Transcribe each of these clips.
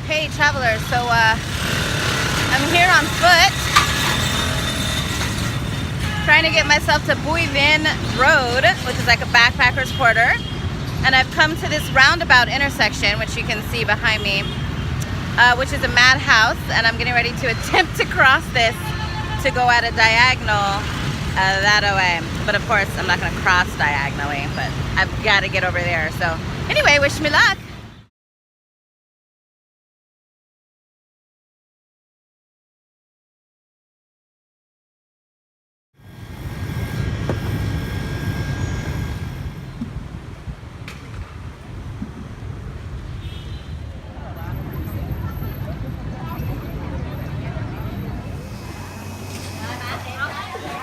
Hey travelers, so I'm here on foot trying to get myself to Bui Vin Road, which is like a backpacker's quarter, and I've come to this roundabout intersection, which you can see behind me, which is a madhouse, and I'm getting ready to attempt to cross this to go at a diagonal that way. But of course I'm not going to cross diagonally, but I've got to get over there. So anyway, wish me luck.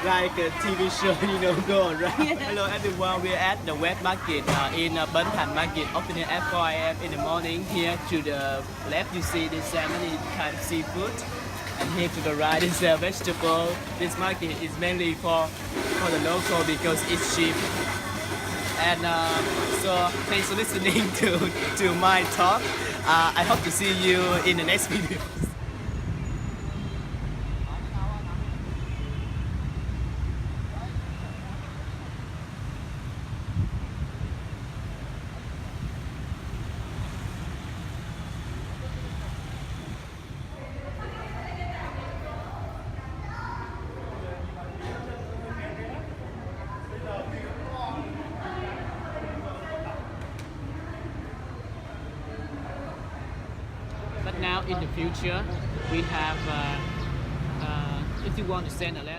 Like a TV show, go on, right? Hello everyone, we're at the wet market in Bến Thành Market, opening at 4 a.m. in the morning. Here to the left you see this many kind of seafood, and here to the right is vegetable. This market is mainly for the local because it's cheap. And so thanks for listening to my talk. I hope to see you in the next video. But now in the future, we have, if you want to send a letter,